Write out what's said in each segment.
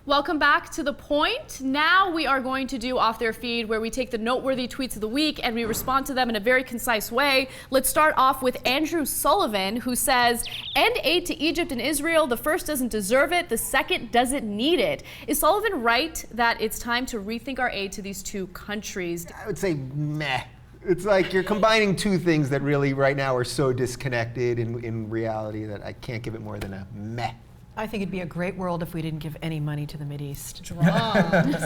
Welcome back to The Point. Now we are going to do Off Their Feed, where we take the noteworthy tweets of the week and we respond to them in a very concise way. Let's start off with Andrew Sullivan, who says, "End aid to Egypt and Israel. The first doesn't deserve it. The second doesn't need it." Is Sullivan right that it's time to rethink our aid to these two countries? I would say meh. It's like you're combining two things that really right now are so disconnected in reality that I can't give it more than a meh. I think it'd be a great world if we didn't give any money to the Mideast.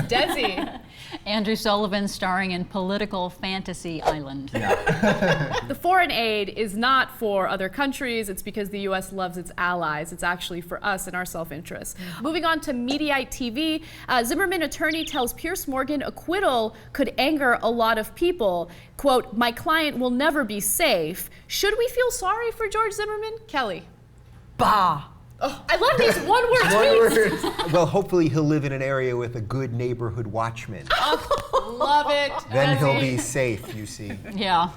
Desi. Andrew Sullivan starring in Political Fantasy Island. The foreign aid is not for other countries. It's because the U.S. loves its allies. It's actually for us and our self-interest. Moving on to Mediaite TV, Zimmerman attorney tells Pierce Morgan acquittal could anger a lot of people. Quote, "My client will never be safe." Should we feel sorry for George Zimmerman? Kelly. Bah! Oh, I love these one-word tweets. Well, hopefully he'll live in an area with a good neighborhood watchman. Love it. Then he'll be safe, you see. Yeah.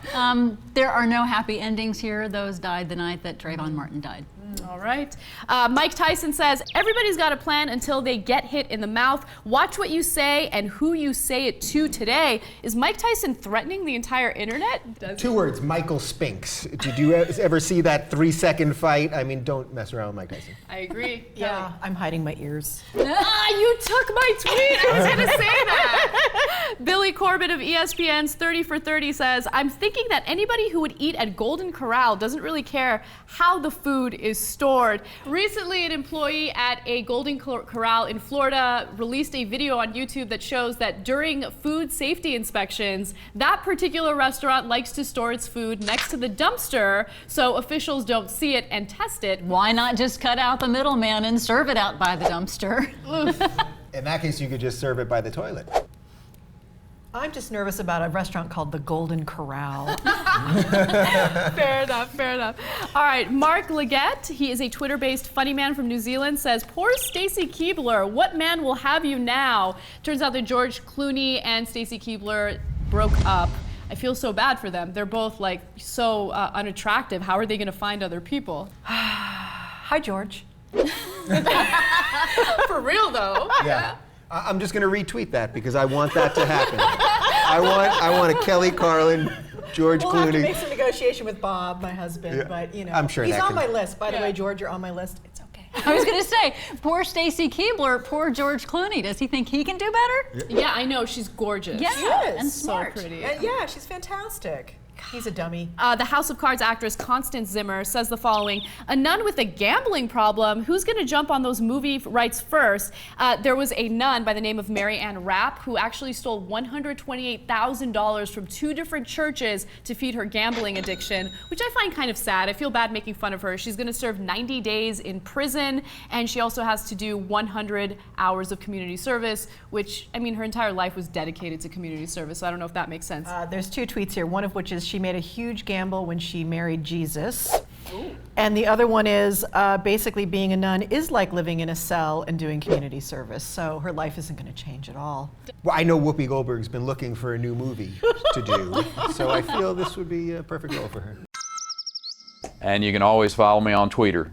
There are no happy endings here. Those died the night that Trayvon Martin died. All right. Mike Tyson says, "Everybody's got a plan until they get hit in the mouth. Watch what you say and who you say it to today." Is Mike Tyson threatening the entire internet? Two words, Michael Spinks. Did you ever see that 3-second fight? I mean, don't mess around with Mike Tyson. I agree. Yeah, I'm hiding my ears. You took my tweet. I was going to say that. Billy Corbett of ESPN's 30 for 30 says, "I'm thinking that anybody who would eat at Golden Corral doesn't really care how the food is stored." Recently, an employee at a Golden Corral in Florida released a video on YouTube that shows that during food safety inspections, that particular restaurant likes to store its food next to the dumpster so officials don't see it and test it. Why not just cut out the middleman and serve it out by the dumpster? In that case, you could just serve it by the toilet. I'm just nervous about a restaurant called the Golden Corral. Fair enough, fair enough. All right, Mark Leggett, he is a Twitter-based funny man from New Zealand, says, "Poor Stacy Keibler, what man will have you now?" Turns out that George Clooney and Stacy Keibler broke up. I feel so bad for them. They're both like so unattractive. How are they gonna find other people? Hi, George. For real though. Yeah. I'm just going to retweet that because I want that to happen. I want a Kelly, Carlin, George Clooney. We'll have to make some negotiation with Bob, my husband, Yeah. but you know, I'm sure he's that on can- my list. By the way, George, you're on my list. It's okay. I was going to say, poor Stacy Keibler, poor George Clooney. Does he think he can do better? Yeah, I know. She's gorgeous. Yeah, She is. and smart. So pretty. Yeah, she's fantastic. He's a dummy. The House of Cards actress Constance Zimmer says the following: "A nun with a gambling problem, who's going to jump on those movie rights first?" There was a nun by the name of Mary Ann Rapp who actually stole $128,000 from 2 different churches to feed her gambling addiction, which I find kind of sad. I feel bad making fun of her. She's going to serve 90 days in prison, and she also has to do 100 hours of community service, which, I mean, her entire life was dedicated to community service, so I don't know if that makes sense. There's 2 tweets here. One of which is she made a huge gamble when she married Jesus. Ooh. And the other one is basically being a nun is like living in a cell and doing community service. So her life isn't going to change at all. Well, I know Whoopi Goldberg's been looking for a new movie to do, so I feel this would be a perfect role for her. And you can always follow me on Twitter